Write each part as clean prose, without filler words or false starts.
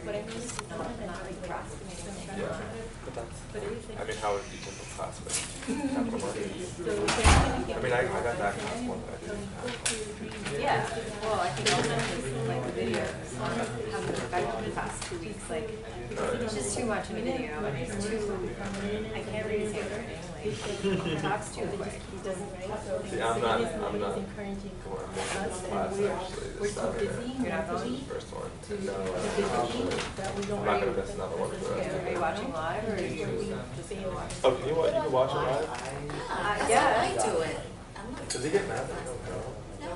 But I mean, it's not like grasping anything. Yeah, but that's, I mean, how would you take a class with capital markets? I mean, I got that class one that I did. Yeah, well, I think also just like the video, having the effect of the past 2 weeks, like, it's just too much in a video, and it's too, I can't read his handwriting, like, he talks too quick. See, I'm not going to miss this class actually. This Saturday. You're not going? First one. No, I'm not going to miss another one for the rest of Are you it. watching live, or are you just watching? Oh, can you watch it live? Yeah. I do it. Does he get mad that you don't go? No?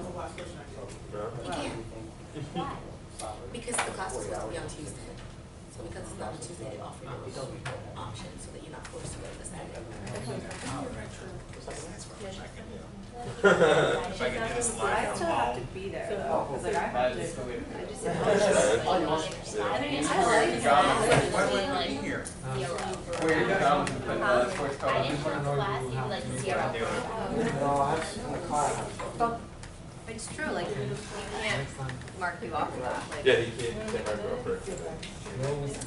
You can't. Why? Because the class was supposed to be on Tuesday. So because it's not on Tuesday, they offer you an option so that you're not forced to go to the Saturday. If I can do this I live still from have to home. be there, though, because like I have to, I just didn't I like Why would I be here? Where you go? Sports I didn't come to class, you like zero. No, I'm in the class. Well, it's true, like, you can't mark you off of that, like, Yeah, you can't hard go for it.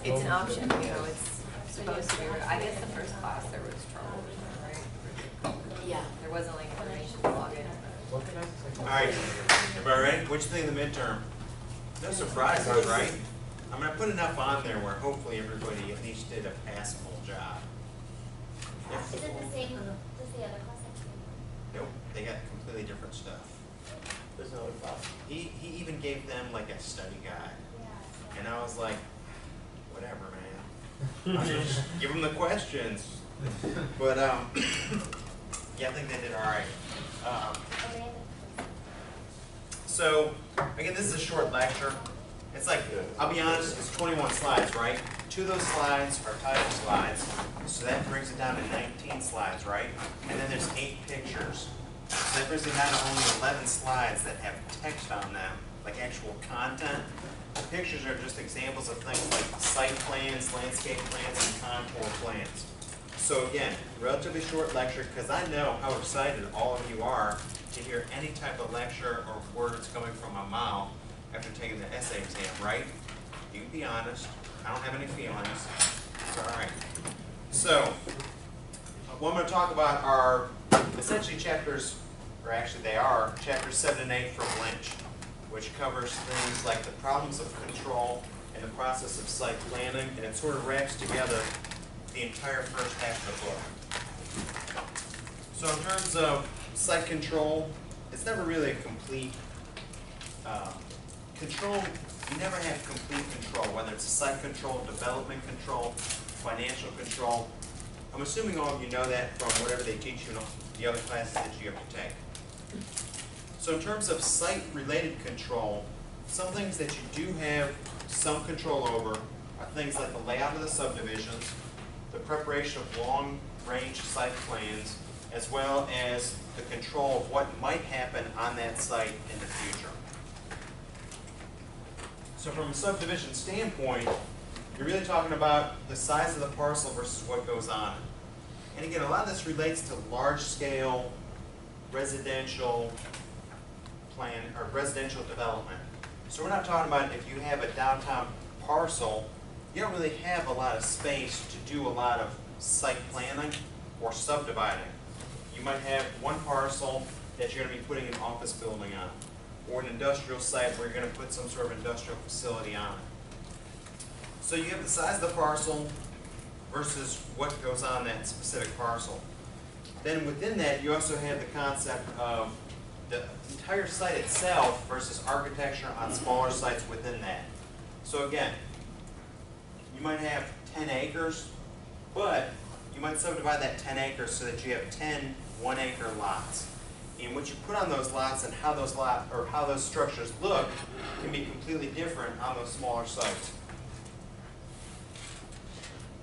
it's an option, you know, it's supposed to be, I guess the first class there was trouble, right? Yeah. There wasn't like information to log in. Alright, everybody ready? What you think of the midterm? No surprises, right? I'm going to put enough on there where hopefully everybody at least did a passable job. Is it the same as the other class next week? Nope, they got completely different stuff. There's another class. He even gave them like a study guide. Yeah. And I was like, whatever, man. I mean, just give them the questions. But, yeah, I think they did all right. So, again, this is a short lecture. It's like, I'll be honest, it's 21 slides, right? 2 of those slides are title slides, so that brings it down to 19 slides, right? And then there's 8 pictures. So that brings it down to only 11 slides that have text on them, like actual content. The pictures are just examples of things like site plans, landscape plans, and contour plans. So again, relatively short lecture, because I know how excited all of you are to hear any type of lecture or words coming from my mouth after taking the essay exam, right? You can be honest. I don't have any feelings. It's all right. So, what I'm going to talk about are essentially chapters, or actually they are, chapters 7 and 8 from Lynch, which covers things like the problems of control and the process of site planning, and it sort of wraps together the entire first half of the book. So in terms of site control, it's never really a complete control. You never have complete control, whether it's site control, development control, financial control. I'm assuming all of you know that from whatever they teach you in the other classes that you have to take. So in terms of site-related control, some things that you do have some control over are things like the layout of the subdivisions, the preparation of long-range site plans, as well as the control of what might happen on that site in the future. So from a subdivision standpoint, you're really talking about the size of the parcel versus what goes on it. And again, a lot of this relates to large-scale residential plan or residential development. So we're not talking about if you have a downtown parcel, you don't really have a lot of space to do a lot of site planning or subdividing. You might have one parcel that you're going to be putting an office building on, or an industrial site where you're going to put some sort of industrial facility on it. So you have the size of the parcel versus what goes on that specific parcel. Then within that, you also have the concept of the entire site itself versus architecture on smaller sites within that. So again, you might have 10 acres, but you might subdivide that 10 acres so that you have 10 one-acre lots. And what you put on those lots and how those how those structures look can be completely different on those smaller sites.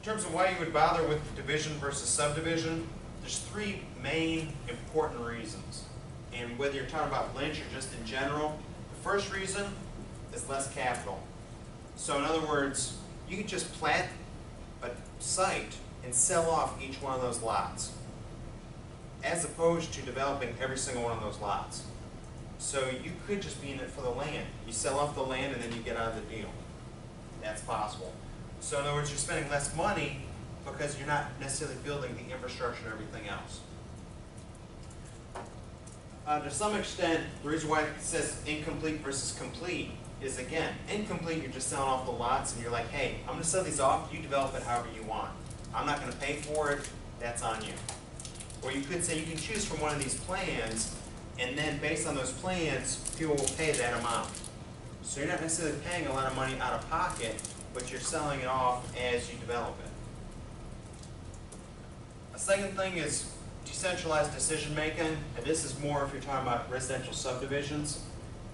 In terms of why you would bother with division versus subdivision, there's 3 main important reasons. And whether you're talking about Lynch or just in general, the first reason is less capital. So in other words, you can just plat a site and sell off each one of those lots, as opposed to developing every single one of those lots. So you could just be in it for the land. You sell off the land and then you get out of the deal. That's possible. So in other words, you're spending less money because you're not necessarily building the infrastructure and everything else. To some extent, the reason why it says incomplete versus complete is, again, incomplete, you're just selling off the lots and you're like, hey, I'm going to sell these off, you develop it however you want. I'm not going to pay for it, that's on you. Or you could say you can choose from one of these plans, and then based on those plans, people will pay that amount. So you're not necessarily paying a lot of money out of pocket, but you're selling it off as you develop it. A second thing is decentralized decision making, and this is more if you're talking about residential subdivisions,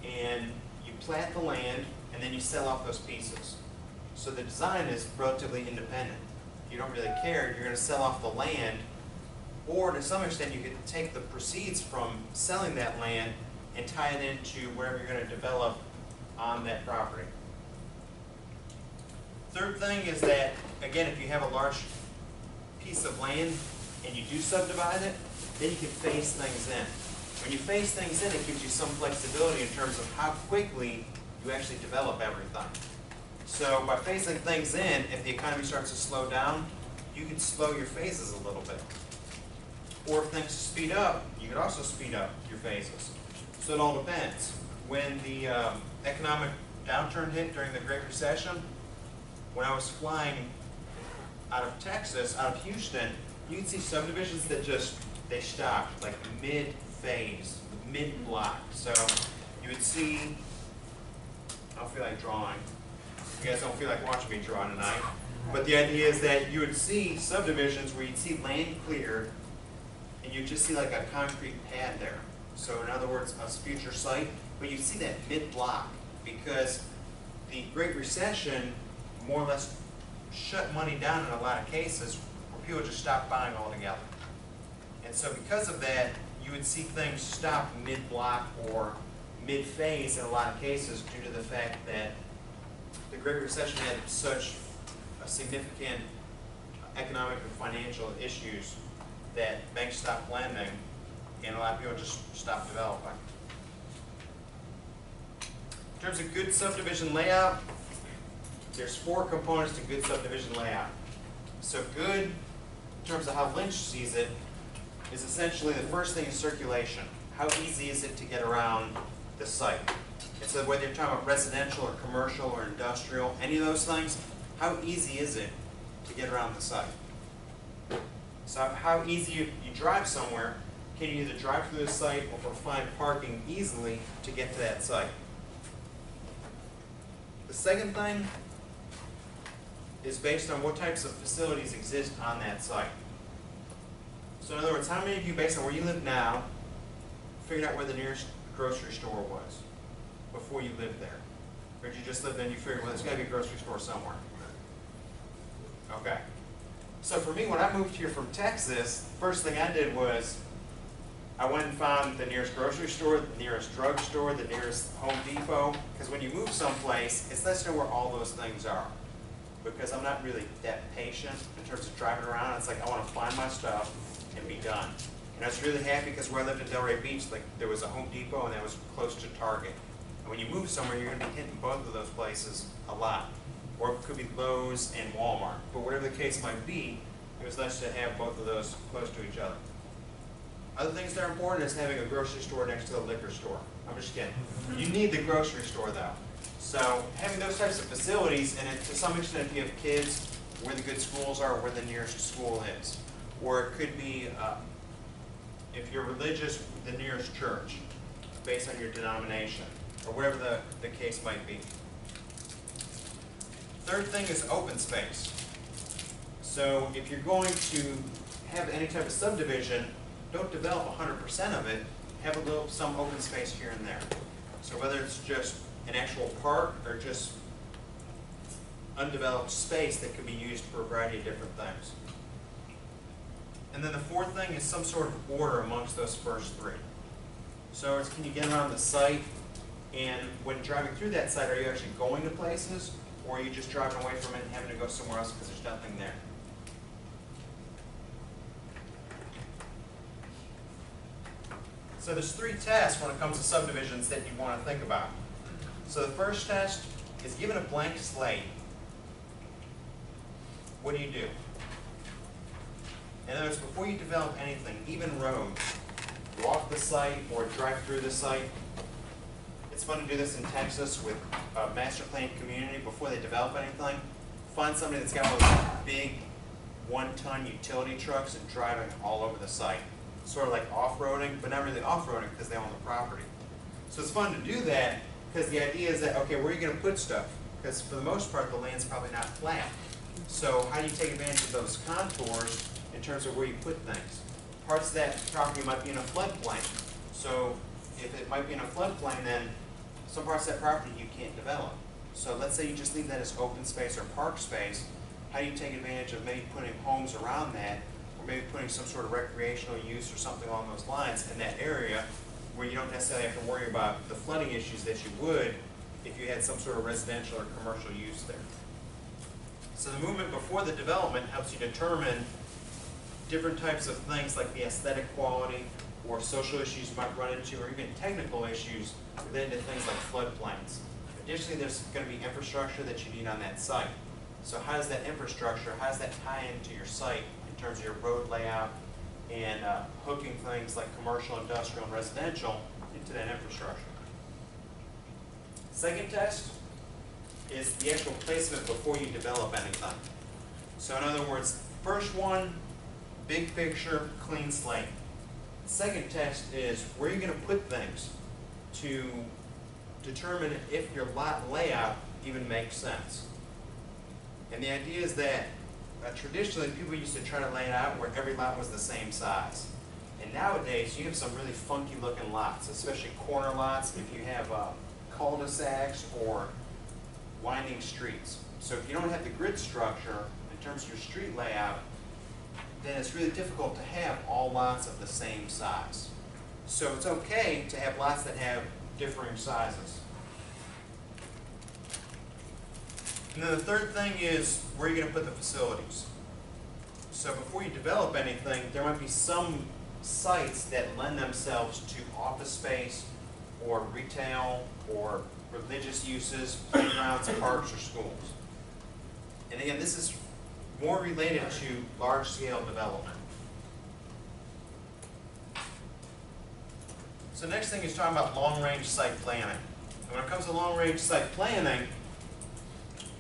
and you plat the land and then you sell off those pieces. So the design is relatively independent. You don't really care, you're going to sell off the land, or to some extent you can take the proceeds from selling that land and tie it into wherever you're going to develop on that property. Third thing is that, again, if you have a large piece of land and you do subdivide it, then you can phase things in. When you phase things in, it gives you some flexibility in terms of how quickly you actually develop everything. So by phasing things in, if the economy starts to slow down, you can slow your phases a little bit. Or if things speed up, you can also speed up your phases. So it all depends. When the economic downturn hit during the Great Recession, when I was flying out of Texas, out of Houston, you can see subdivisions that they stopped, like mid-phase, mid-block. So you would see, I don't feel like drawing. You guys don't feel like watching me draw tonight. But the idea is that you would see subdivisions where you'd see land cleared, and you'd just see like a concrete pad there. So in other words, a future site, but you see that mid-block because the Great Recession more or less shut money down in a lot of cases where people just stopped buying altogether. And so because of that, you would see things stop mid-block or mid-phase in a lot of cases due to the fact that the Great Recession had such a significant economic and financial issues that banks stopped lending and a lot of people just stopped developing. In terms of good subdivision layout, there's 4 components to good subdivision layout. So good, in terms of how Lynch sees it, is essentially the first thing is circulation. How easy is it to get around the site? And so whether you're talking about residential or commercial or industrial, any of those things, how easy is it to get around the site? So how easy you drive somewhere, can you either drive through the site or find parking easily to get to that site? The second thing is based on what types of facilities exist on that site. So in other words, how many of you, based on where you live now, figured out where the nearest grocery store was before you lived there? Or did you just live there and you figured, well, there's got to be a grocery store somewhere? Okay. So for me, when I moved here from Texas, the first thing I did was I went and found the nearest grocery store, the nearest drugstore, the nearest Home Depot. Because when you move someplace, it's nice to know where all those things are. Because I'm not really that patient in terms of driving around. It's like I want to find my stuff and be done. And I was really happy because where I lived in Delray Beach, like there was a Home Depot and that was close to Target. And when you move somewhere, you're going to be hitting both of those places a lot. Or it could be Lowe's and Walmart. But whatever the case might be, it was nice to have both of those close to each other. Other things that are important is having a grocery store next to a liquor store. I'm just kidding. You need the grocery store though. So having those types of facilities, and to some extent if you have kids, where the good schools are, where the nearest school is. Or it could be, if you're religious, the nearest church, based on your denomination, or whatever the case might be. Third thing is open space. So if you're going to have any type of subdivision, don't develop 100% of it, have some open space here and there. So whether it's just an actual park or just undeveloped space that could be used for a variety of different things. And then the fourth thing is some sort of order amongst those first 3. So it's, can you get around the site, and when driving through that site, are you actually going to places, or are you just driving away from it and having to go somewhere else because there's nothing there? So there's 3 tests when it comes to subdivisions that you want to think about. So the first test is given a blank slate, what do you do? In other words, before you develop anything, even roads, walk the site or drive through the site. It's fun to do this in Texas with a master plan community before they develop anything. Find somebody that's got one of those big 1-ton utility trucks and driving all over the site. Sort of like off-roading, but not really off-roading because they own the property. So it's fun to do that because the idea is that, okay, where are you going to put stuff? Because for the most part, the land's probably not flat. So how do you take advantage of those contours in terms of where you put things? Parts of that property might be in a floodplain. So if it might be in a floodplain, then some parts of that property you can't develop. So let's say you just leave that as open space or park space. How do you take advantage of maybe putting homes around that, or maybe putting some sort of recreational use or something along those lines in that area where you don't necessarily have to worry about the flooding issues that you would if you had some sort of residential or commercial use there. So the movement before the development helps you determine different types of things like the aesthetic quality or social issues you might run into, or even technical issues related to things like floodplains. Additionally, there's going to be infrastructure that you need on that site. So how does that infrastructure, how does that tie into your site in terms of your road layout and hooking things like commercial, industrial, and residential into that infrastructure? Second test is the actual placement before you develop anything. So in other words, first one, big picture, clean slate. Second test is where you're going to put things to determine if your lot layout even makes sense. And the idea is that traditionally people used to try to lay it out where every lot was the same size. And nowadays you have some really funky looking lots, especially corner lots if you have cul-de-sacs or winding streets. So if you don't have the grid structure in terms of your street layout, then it's really difficult to have all lots of the same size. So it's okay to have lots that have differing sizes. And then the third thing is where you're going to put the facilities. So before you develop anything, there might be some sites that lend themselves to office space or retail or religious uses, playgrounds, parks, or schools. And again, this is more related to large-scale development. So next thing is talking about long-range site planning. And when it comes to long-range site planning,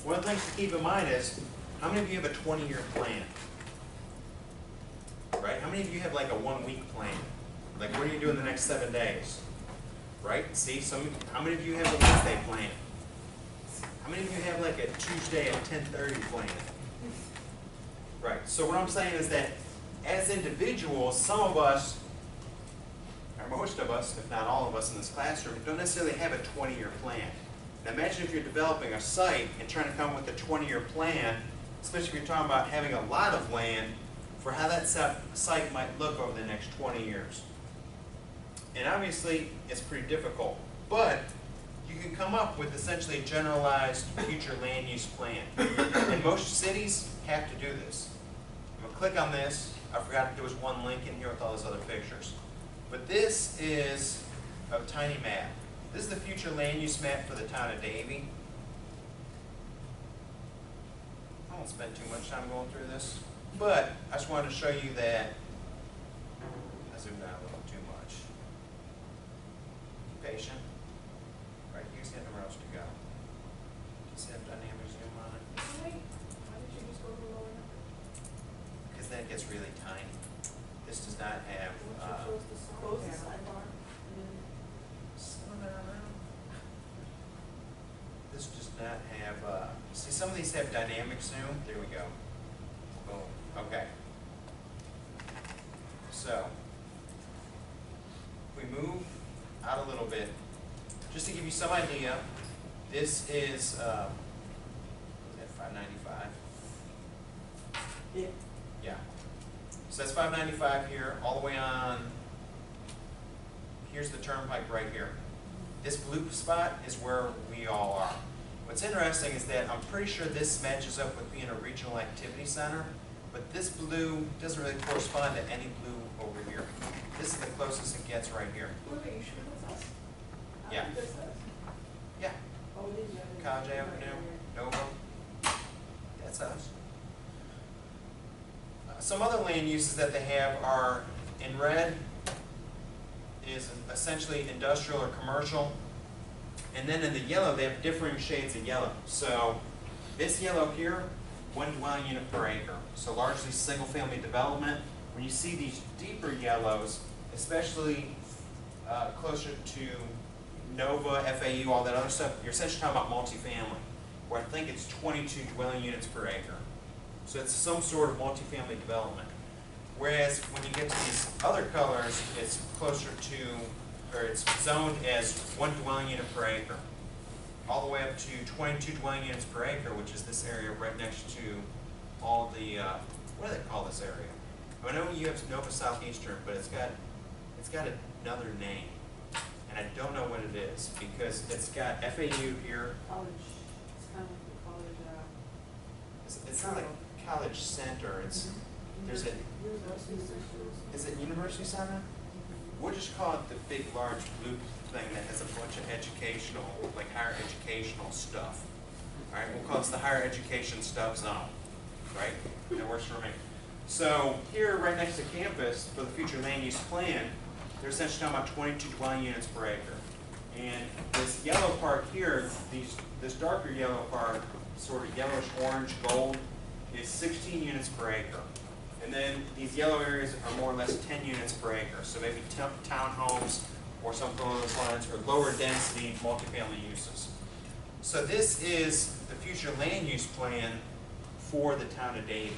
one of the things to keep in mind is, how many of you have a 20-year plan? Right? How many of you have like a 1-week plan? Like, what are you doing the next 7 days? Right? See, how many of you have a Wednesday plan? How many of you have like a Tuesday at 10:30 plan? Right. So what I'm saying is that as individuals, some of us, or most of us, if not all of us in this classroom, don't necessarily have a 20-year plan. Now imagine if you're developing a site and trying to come up with a 20-year plan, especially if you're talking about having a lot of land, for how that site might look over the next 20 years. And obviously, it's pretty difficult, but you can come up with essentially a generalized future land use plan. And most cities have to do this. I'm going to click on this. I forgot there was one link in here with all those other pictures. But this is a tiny map. This is the future land use map for the town of Davie. I won't spend too much time going through this, but I just wanted to show you that. I zoomed out a little too much. Be patient. Right, you just have nowhere else to go. Just have dynamic zoom on it. Why did you just go to the lower number? Because then it gets really tiny. This does not have. Close the sidebar. This does not have. See, some of these have dynamic zoom. There we go. Boom. Okay. So, if we move out a little bit, just to give you some idea, this is at 595. Yeah. Yeah. So that's 595 here, all the way on. Here's the turnpike right here. This blue spot is where we all are. What's interesting is that I'm pretty sure this matches up with being a regional activity center, but this blue doesn't really correspond to any blue over here. This is the closest it gets right here. Wait, are you sure that's us? Yeah. That's us? Yeah. Oh, it is. College Avenue, Nova. That's us. Some other land uses that they have are in red is essentially industrial or commercial. And then in the yellow, they have differing shades of yellow. So this yellow here, 1 dwelling unit per acre. So largely single family development. When you see these deeper yellows, especially closer to Nova, FAU, all that other stuff, you're essentially talking about multifamily, where I think it's 22 dwelling units per acre. So it's some sort of multifamily development. Whereas when you get to these other colors, it's closer to, or it's zoned as 1 dwelling unit per acre, all the way up to 22 dwelling units per acre, which is this area right next to all the, what do they call this area? I know you have Nova Southeastern, but it's got another name, and I don't know what it is because it's got FAU here. College, it's kind of like the college, It's not like College Center. It's there's a University Centers. is it University Center? We'll just call it the big large blue thing that has a bunch of educational, like higher educational stuff. All right, we'll call this the higher education stuff zone. Right? That works for me. So here, right next to campus, for the future land use plan, they're essentially talking about 22 dwelling units per acre. And this yellow part here, this darker yellow part, sort of yellowish orange gold, is 16 units per acre. And then these yellow areas are more or less 10 units per acre. So maybe townhomes or something along those lines, or lower density multifamily uses. So this is the future land use plan for the town of Davie.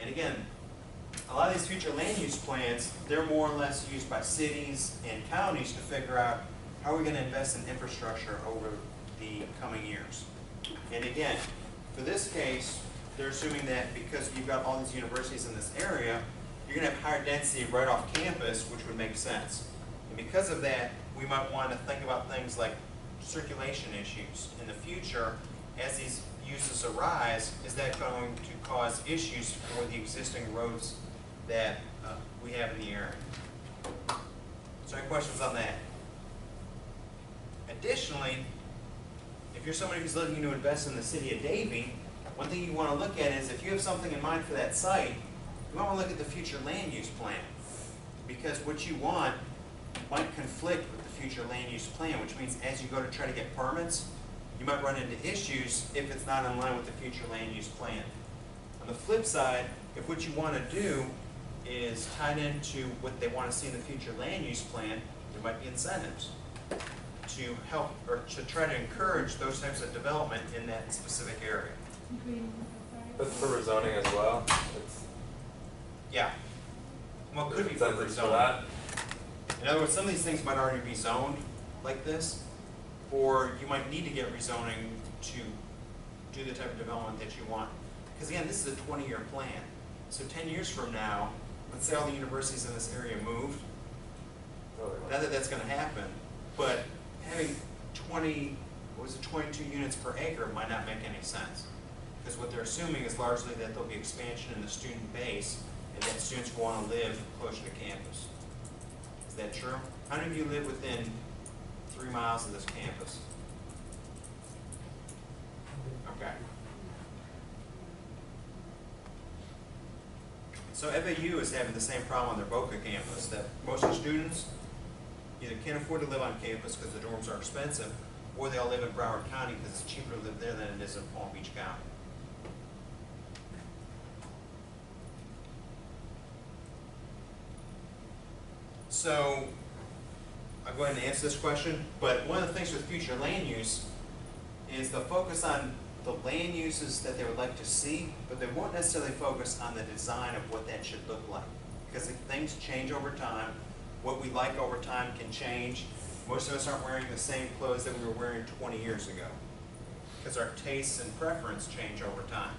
And again, a lot of these future land use plans, they're more or less used by cities and counties to figure out how we're going to invest in infrastructure over the coming years. And again, for this case, they're assuming that because you've got all these universities in this area, you're going to have higher density right off campus, which would make sense. And because of that, we might want to think about things like circulation issues in the future as these uses arise. Is that going to cause issues for the existing roads that we have in the area? So any questions on that? Additionally, if you're somebody who's looking to invest in the city of Davie, one thing you want to look at is if you have something in mind for that site, you want to look at the future land use plan. Because what you want might conflict with the future land use plan, which means as you go to try to get permits, you might run into issues if it's not in line with the future land use plan. On the flip side, if what you want to do is tied into what they want to see in the future land use plan, there might be incentives to help or to try to encourage those types of development in that specific area. That's for rezoning as well. It's Yeah. Well, it could be for incentives for rezoning. that. In other words, some of these things might already be zoned like this, or you might need to get rezoning to do the type of development that you want. Because again, this is a 20-year plan. So 10 years from now, let's say all the universities in this area moved. Not that that's going to happen, but having 22 units per acre might not make any sense. Because what they're assuming is largely that there'll be expansion in the student base and that students will want to live closer to campus. Is that true? How many of you live within 3 miles of this campus? Okay. So FAU is having the same problem on their Boca campus, that most of the students either can't afford to live on campus because the dorms are expensive, or they all live in Broward County because it's cheaper to live there than it is in Palm Beach County. So, I'll go ahead and answer this question, but one of the things with future land use is they'll focus on the land uses that they would like to see, but they won't necessarily focus on the design of what that should look like. Because if things change over time, what we like over time can change. Most of us aren't wearing the same clothes that we were wearing 20 years ago, because our tastes and preference change over time.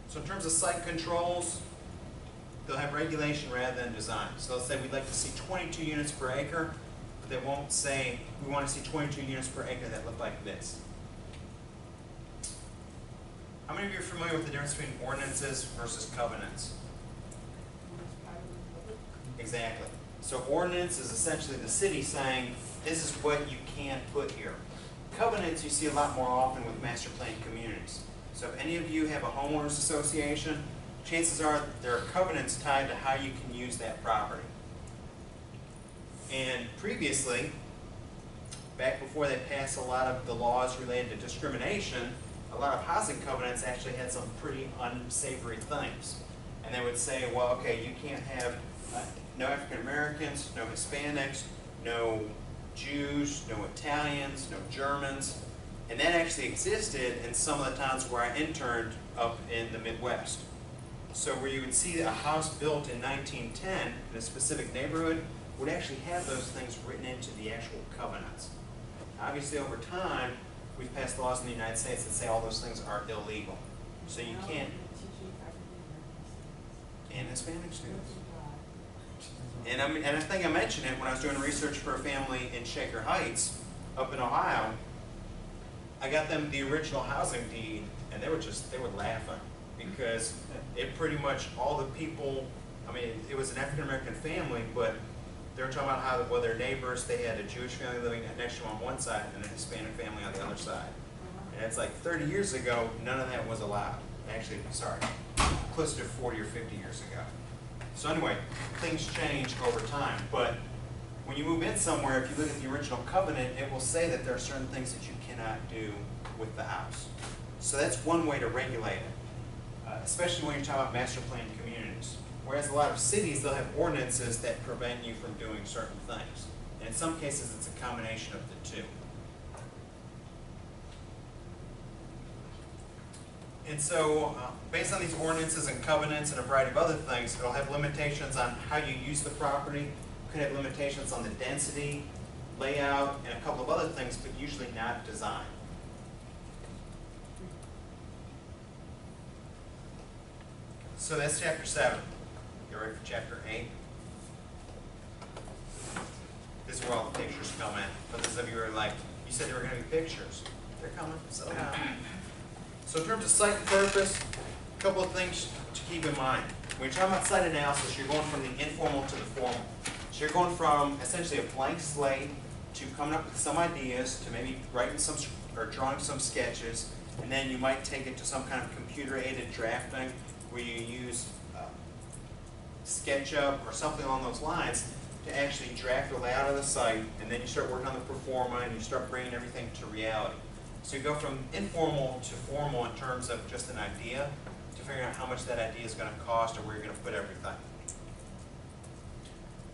So in terms of site controls, they'll have regulation rather than design. So they'll say we'd like to see 22 units per acre, but they won't say we want to see 22 units per acre that look like this. How many of you are familiar with the difference between ordinances versus covenants? Exactly. So ordinance is essentially the city saying, this is what you can put here. Covenants you see a lot more often with master plan communities. So if any of you have a homeowners association, chances are there are covenants tied to how you can use that property. And previously, back before they passed a lot of the laws related to discrimination, a lot of housing covenants actually had some pretty unsavory things. And they would say, well, okay, you can't have no African Americans, no Hispanics, no Jews, no Italians, no Germans. And that actually existed in some of the towns where I interned up in the Midwest. So where you would see a house built in 1910 in a specific neighborhood would actually have those things written into the actual covenants. Obviously, over time, we've passed laws in the United States that say all those things are illegal. So you can't, and Hispanic students. And I think I mentioned it when I was doing research for a family in Shaker Heights, up in Ohio. I got them the original housing deed, and they were laughing because it pretty much, all the people, I mean, it was an African American family, but they were talking about how, well, their neighbors, they had a Jewish family living next to them on one side and a Hispanic family on the other side. And it's like 30 years ago, none of that was allowed. Actually, sorry, close to 40 or 50 years ago. So anyway, things change over time, but when you move in somewhere, if you look at the original covenant, it will say that there are certain things that you cannot do with the house. So that's one way to regulate it, especially when you're talking about master planned communities. Whereas a lot of cities, they'll have ordinances that prevent you from doing certain things. And in some cases, it's a combination of the two. And so, based on these ordinances and covenants and a variety of other things, it'll have limitations on how you use the property. It could have limitations on the density, layout, and a couple of other things, but usually not design. So that's chapter 7. Get ready for chapter 8. This is where all the pictures come in. For those of you who are like, you said there were going to be pictures. They're coming, settle down. So in terms of site and purpose, a couple of things to keep in mind. When you're talking about site analysis, you're going from the informal to the formal. So you're going from essentially a blank slate to coming up with some ideas, to maybe writing some or drawing some sketches, and then you might take it to some kind of computer-aided drafting where you use SketchUp or something along those lines to actually draft the layout of the site, and then you start working on the performa and you start bringing everything to reality. So you go from informal to formal in terms of just an idea to figuring out how much that idea is going to cost or where you're going to put everything.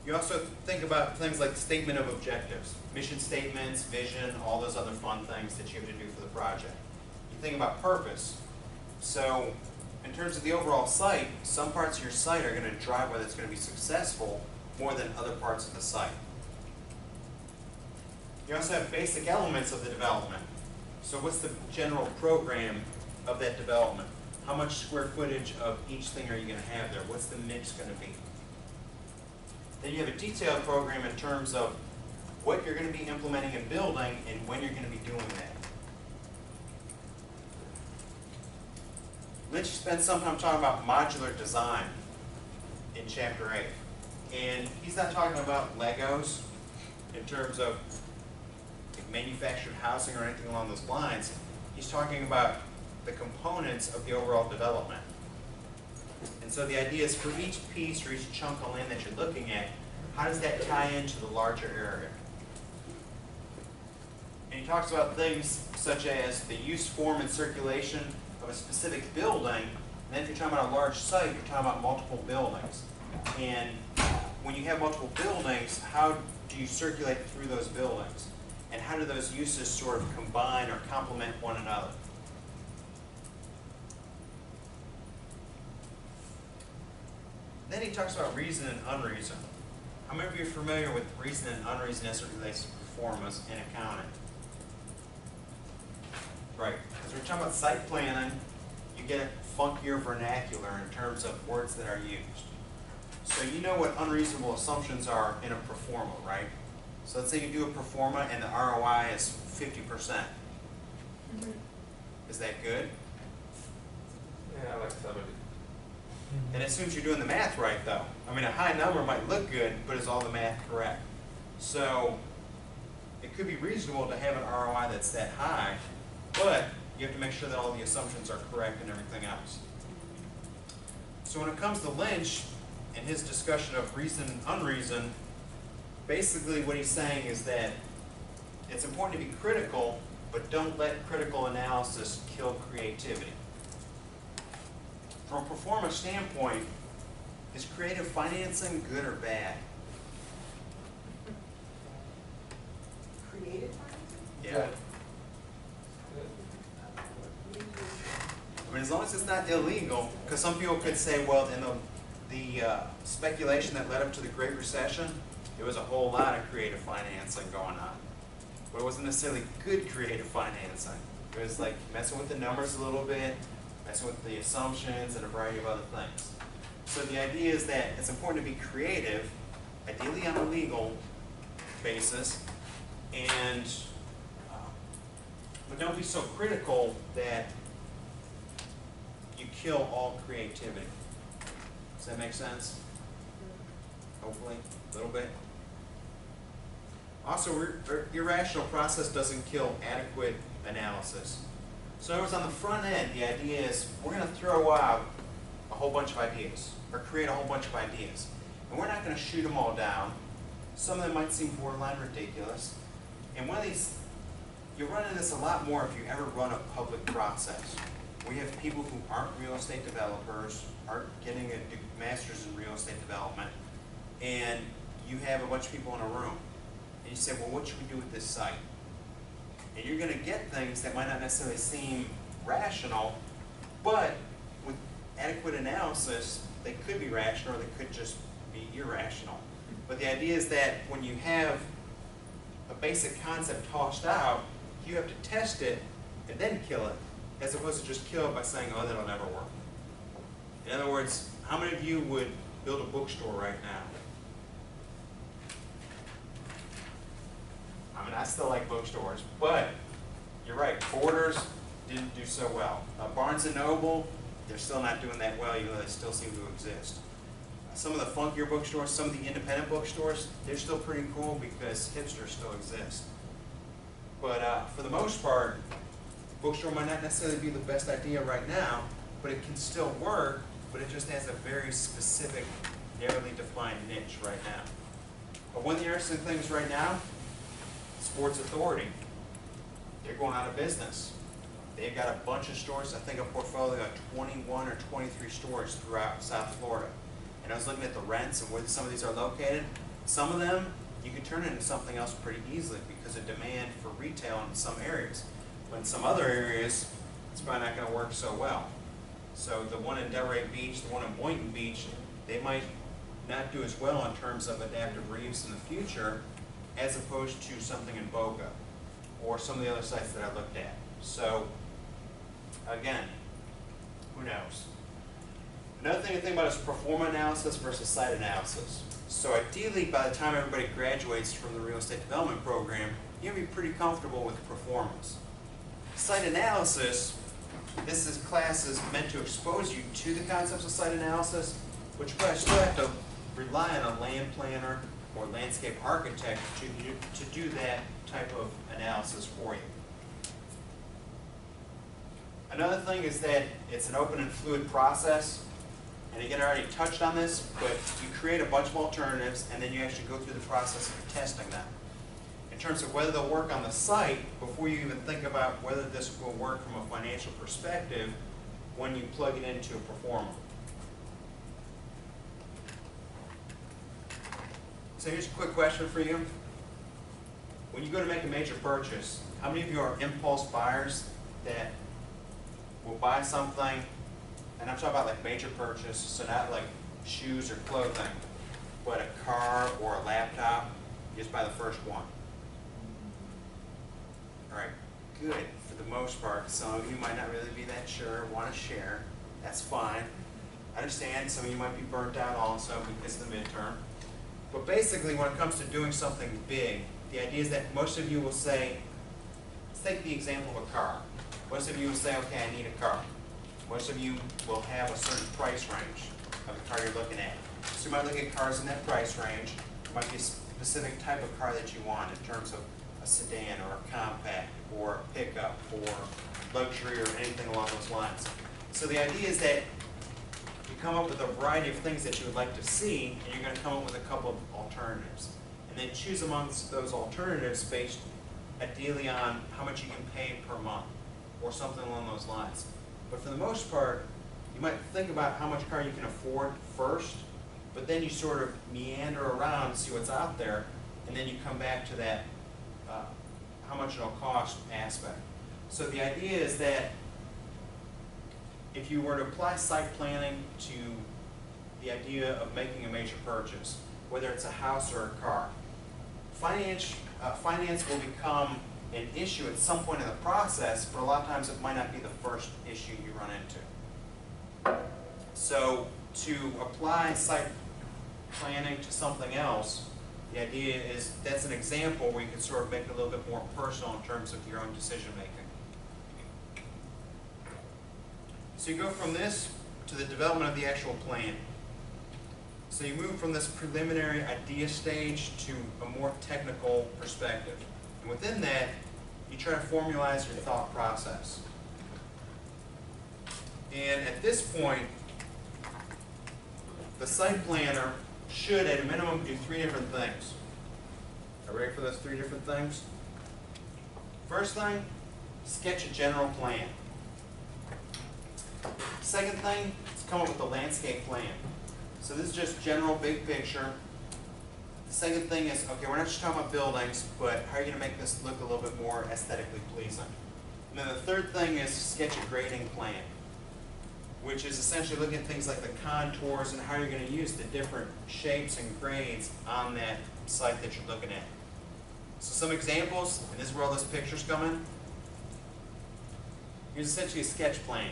You also think about things like statement of objectives, mission statements, vision, all those other fun things that you have to do for the project. You think about purpose. So in terms of the overall site, some parts of your site are going to drive whether it's going to be successful more than other parts of the site. You also have basic elements of the development. So what's the general program of that development? How much square footage of each thing are you going to have there? What's the mix going to be? Then you have a detailed program in terms of what you're going to be implementing and building and when you're going to be doing that. Lynch spends some time talking about modular design in chapter 8. And he's not talking about Legos in terms of manufactured housing or anything along those lines. He's talking about the components of the overall development. And so the idea is for each piece or each chunk of land that you're looking at, how does that tie into the larger area? And he talks about things such as the use, form, and circulation of a specific building. And then if you're talking about a large site, you're talking about multiple buildings. And when you have multiple buildings, how do you circulate through those buildings? And how do those uses sort of combine or complement one another? Then he talks about reason and unreason. How many of you are familiar with reason and unreason as it relates to performance in accounting? Right. As we're talking about site planning, you get a funkier vernacular in terms of words that are used. So you know what unreasonable assumptions are in a performa, right? So let's say you do a performa and the ROI is 50%. Is that good? Yeah, I like 70. And it assumes you're doing the math right, though. I mean, a high number might look good, but is all the math correct? So it could be reasonable to have an ROI that's that high, but you have to make sure that all the assumptions are correct and everything else. So when it comes to Lynch and his discussion of reason and unreason, basically what he's saying is that it's important to be critical, but don't let critical analysis kill creativity. From a performance standpoint, is creative financing good or bad? Creative financing? Yeah. I mean, as long as it's not illegal, because some people could say, well, in the speculation that led up to the Great Recession, there was a whole lot of creative financing going on. But it wasn't necessarily good creative financing. It was like messing with the numbers a little bit, messing with the assumptions, and a variety of other things. So the idea is that it's important to be creative, ideally on a legal basis, and but don't be so critical that you kill all creativity. Does that make sense? Hopefully, a little bit. Also, irrational process doesn't kill adequate analysis. So in other words, on the front end, the idea is we're going to throw out a whole bunch of ideas, or create a whole bunch of ideas. And we're not going to shoot them all down. Some of them might seem borderline ridiculous. And one of these, you'll run into this a lot more if you ever run a public process. We have people who aren't real estate developers, aren't getting a master's in real estate development, and you have a bunch of people in a room. And you say, well, what should we do with this site? And you're going to get things that might not necessarily seem rational, but with adequate analysis, they could be rational or they could just be irrational. But the idea is that when you have a basic concept tossed out, you have to test it and then kill it, as opposed to just kill it by saying, oh, that'll never work. In other words, how many of you would build a bookstore right now? I mean, I still like bookstores, but you're right, Borders didn't do so well. Barnes & Noble, they're still not doing that well, even though they still seem to exist. Some of the funkier bookstores, some of the independent bookstores, they're still pretty cool because hipsters still exist. But for the most part, bookstore might not necessarily be the best idea right now, but it can still work, but it just has a very specific, narrowly defined niche right now. But one of the interesting things right now, Sports Authority, they're going out of business. They've got a bunch of stores, I think a portfolio of 21 or 23 stores throughout South Florida. And I was looking at the rents and where some of these are located. Some of them, you could turn into something else pretty easily because of demand for retail in some areas. But in some other areas, it's probably not going to work so well. So the one in Delray Beach, the one in Boynton Beach, they might not do as well in terms of adaptive reuse in the future as opposed to something in Boca or some of the other sites that I looked at. So again, who knows? Another thing to think about is performance analysis versus site analysis. So ideally, by the time everybody graduates from the real estate development program, you'll be pretty comfortable with performance. Site analysis, this class is meant to expose you to the concepts of site analysis, but you probably still have to rely on a land planner or landscape architect to do that type of analysis for you. Another thing is that it's an open and fluid process. And again, I already touched on this, but you create a bunch of alternatives and then you actually go through the process of testing them. In terms of whether they'll work on the site, before you even think about whether this will work from a financial perspective when you plug it into a performer. So here's a quick question for you. When you go to make a major purchase, how many of you are impulse buyers that will buy something? And I'm talking about like major purchase, so not like shoes or clothing, but a car or a laptop, you just buy the first one. All right, good for the most part. Some of you might not really be that sure, want to share. That's fine. I understand some of you might be burnt out also because of the midterm. But basically when it comes to doing something big, the idea is that most of you will say, let's take the example of a car. Most of you will say, okay, I need a car. Most of you will have a certain price range of the car you're looking at. So you might look at cars in that price range. There might be a specific type of car that you want in terms of a sedan or a compact or a pickup or luxury or anything along those lines. So the idea is that you come up with a variety of things that you would like to see, and you're going to come up with a couple of alternatives. And then choose amongst those alternatives based ideally on how much you can pay per month, or something along those lines. But for the most part, you might think about how much car you can afford first, but then you sort of meander around and see what's out there, and then you come back to that how much it'll cost aspect. So the idea is that if you were to apply site planning to the idea of making a major purchase, whether it's a house or a car, finance will become an issue at some point in the process, but a lot of times it might not be the first issue you run into. So to apply site planning to something else, the idea is that's an example where you can sort of make it a little bit more personal in terms of your own decision making. So you go from this to the development of the actual plan. So you move from this preliminary idea stage to a more technical perspective. And within that, you try to formalize your thought process. And at this point, the site planner should, at a minimum, do 3 different things. Are you ready for those 3 different things? First thing, sketch a general plan. Second thing is come up with a landscape plan. So this is just general big picture. The second thing is, okay, we're not just talking about buildings, but how are you going to make this look a little bit more aesthetically pleasing? And then the third thing is sketch a grading plan, which is essentially looking at things like the contours and how you're going to use the different shapes and grades on that site that you're looking at. So some examples, and this is where all those pictures come in. Here's essentially a sketch plan.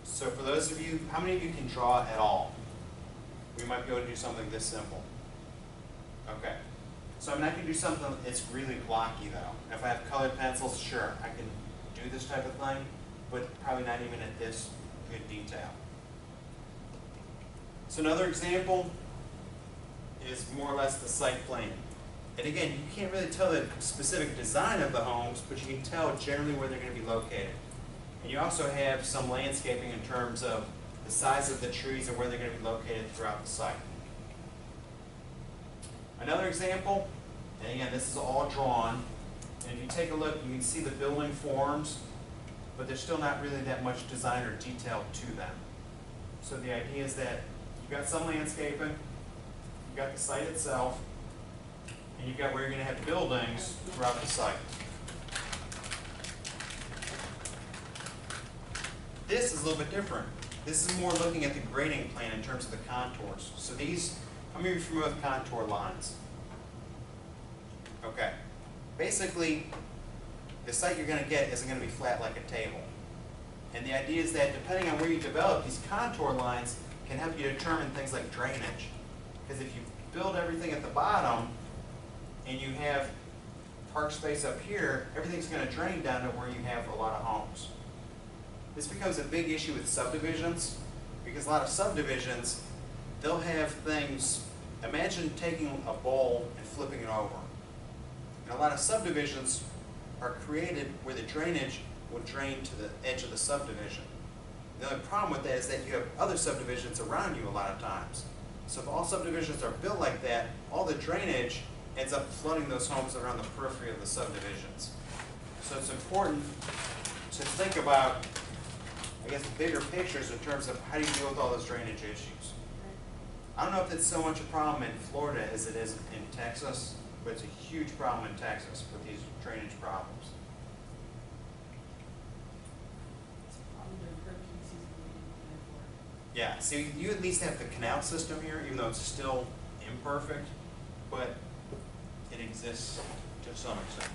So for those of you, how many of you can draw at all? We might be able to do something this simple. Okay. So I'm not going to do something that's really blocky though. If I have colored pencils, sure, I can do this type of thing, but probably not even at this good detail. So another example is more or less the site plan. And again, you can't really tell the specific design of the homes, but you can tell generally where they're going to be located. And you also have some landscaping in terms of the size of the trees and where they're going to be located throughout the site. Another example, and again, this is all drawn, and if you take a look, you can see the building forms, but there's still not really that much design or detail to them. So the idea is that you've got some landscaping, you've got the site itself, and you've got where you're going to have buildings throughout the site. This is a little bit different. This is more looking at the grading plan in terms of the contours. So these, how many of you are familiar with contour lines? Okay. Basically, the site you're going to get isn't going to be flat like a table. And the idea is that depending on where you develop, these contour lines can help you determine things like drainage. Because if you build everything at the bottom and you have park space up here, everything's going to drain down to where you have a lot of homes. This becomes a big issue with subdivisions, because a lot of subdivisions, they'll have things, imagine taking a bowl and flipping it over. And a lot of subdivisions are created where the drainage will drain to the edge of the subdivision. The only problem with that is that you have other subdivisions around you a lot of times. So if all subdivisions are built like that, all the drainage ends up flooding those homes that are on the periphery of the subdivisions. So it's important to think about, I guess, bigger pictures in terms of how do you deal with all those drainage issues. I don't know if it's so much a problem in Florida as it is in Texas, but it's a huge problem in Texas with these drainage problems. Yeah, so you at least have the canal system here, even though it's still imperfect, but it exists to some extent.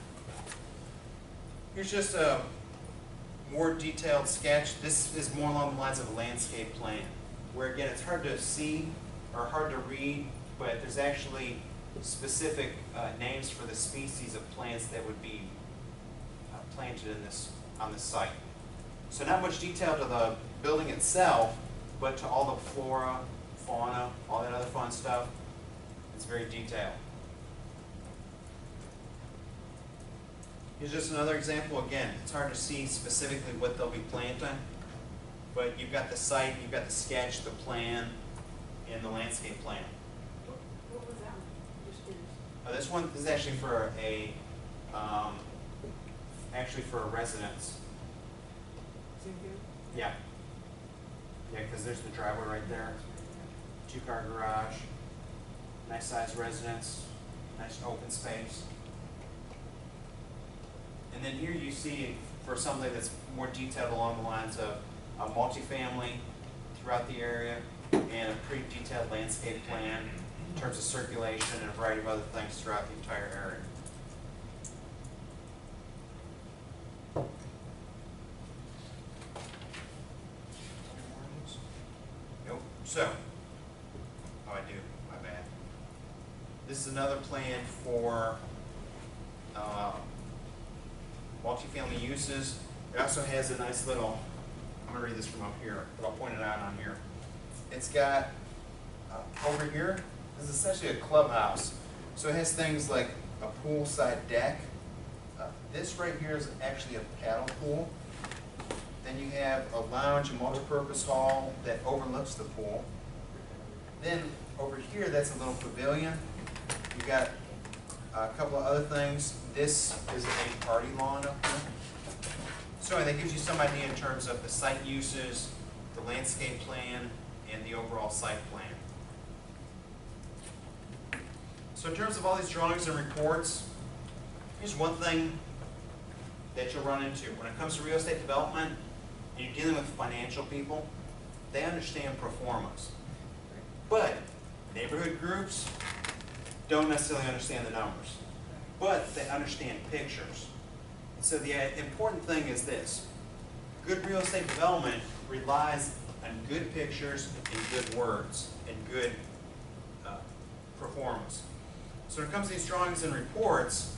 Here's just a more detailed sketch. This is more along the lines of a landscape plan, where again, it's hard to see or hard to read, but there's actually specific names for the species of plants that would be planted in on this site. So not much detail to the building itself, but to all the flora, fauna, all that other fun stuff. It's very detailed. Here's just another example. Again, it's hard to see specifically what they'll be planting, but you've got the site, you've got the sketch, the plan, and the landscape plan. What was that one? Just curious. This one is actually for a residence. Same here? Yeah. Yeah, because there's the driveway right there. 2-car garage, nice sized residence, nice open space. And then here you see for something that's more detailed along the lines of a multifamily throughout the area and a pretty detailed landscape plan in terms of circulation and a variety of other things throughout the entire area. Nope. So, oh, I do. My bad. This is another plan for multifamily uses. It also has a nice little, I'm going to read this from up here, but I'll point it out on here. It's got, over here, this is essentially a clubhouse. So it has things like a poolside deck. This right here is actually a paddle pool. Then you have a lounge, a multipurpose hall that overlooks the pool. Then over here, that's a little pavilion. You've got a couple of other things. This is a party lawn up here. So that gives you some idea in terms of the site uses, the landscape plan, and the overall site plan. So in terms of all these drawings and reports, here's one thing that you'll run into. When it comes to real estate development, and you're dealing with financial people, they understand pro formas. But neighborhood groups don't necessarily understand the numbers, but they understand pictures. And so the important thing is this: good real estate development relies on good pictures and good words and good performance. So when it comes to these drawings and reports,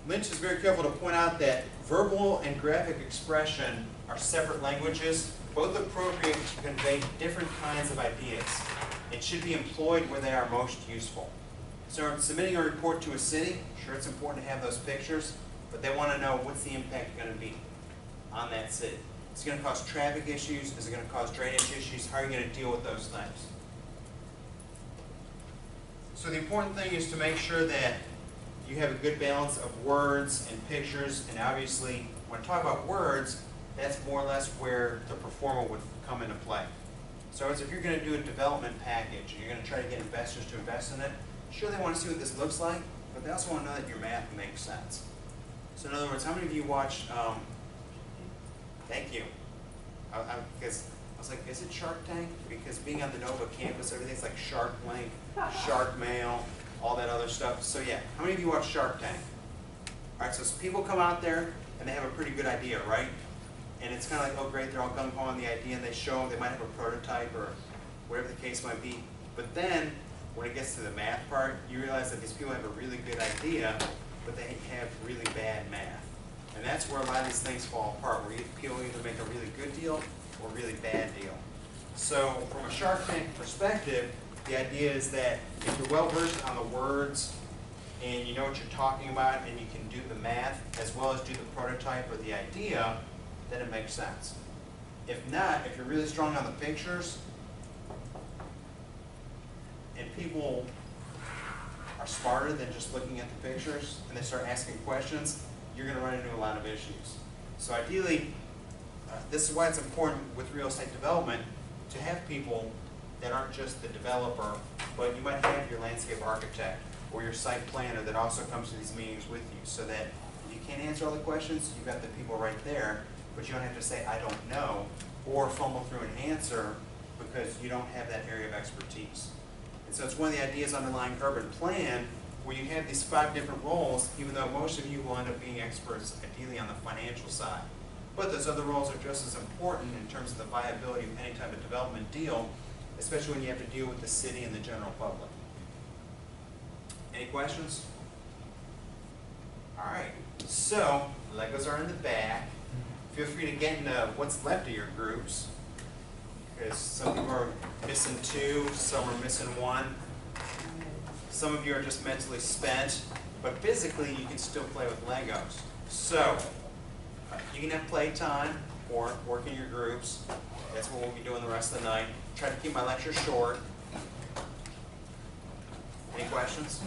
Lynch is very careful to point out that verbal and graphic expression are separate languages, both appropriate to convey different kinds of ideas. It should be employed where they are most useful. So in submitting a report to a city, sure, it's important to have those pictures, but they want to know what's the impact going to be on that city. Is it going to cause traffic issues? Is it going to cause drainage issues? How are you going to deal with those things? So the important thing is to make sure that you have a good balance of words and pictures, and obviously when I talk about words, that's more or less where the performer would come into play. So as if you're going to do a development package and you're going to try to get investors to invest in it, sure, they want to see what this looks like, but they also want to know that your math makes sense. So in other words, how many of you watch, thank you, because I was like, is it Shark Tank? Because being on the Nova campus, everything's like Shark Link, Shark Mail, all that other stuff. So yeah, how many of you watch Shark Tank? All right, so people come out there and they have a pretty good idea, right? And it's kind of like, oh great, they're all gung-ho on the idea, and they show, they might have a prototype or whatever the case might be. But then, when it gets to the math part, you realize that these people have a really good idea, but they have really bad math. And that's where a lot of these things fall apart, where people either make a really good deal or a really bad deal. So from a Shark Tank perspective, the idea is that if you're well versed on the words and you know what you're talking about and you can do the math as well as do the prototype or the idea, then it makes sense. If not, if you're really strong on the pictures and people are smarter than just looking at the pictures and they start asking questions, you're going to run into a lot of issues. So ideally, this is why it's important with real estate development to have people that aren't just the developer, but you might have your landscape architect or your site planner that also comes to these meetings with you, so that if you can't answer all the questions, you've got the people right there, but you don't have to say, I don't know, or fumble through an answer because you don't have that area of expertise. And so it's one of the ideas underlying urban plan, where you have these 5 different roles, even though most of you will end up being experts ideally on the financial side. But those other roles are just as important in terms of the viability of any type of development deal, especially when you have to deal with the city and the general public. Any questions? All right, so Legos are in the back. Feel free to get into what's left of your groups, because some people are missing 2, some are missing 1. Some of you are just mentally spent, but physically you can still play with Legos. So, you can have playtime or work in your groups. That's what we'll be doing the rest of the night. Try to keep my lecture short. Any questions?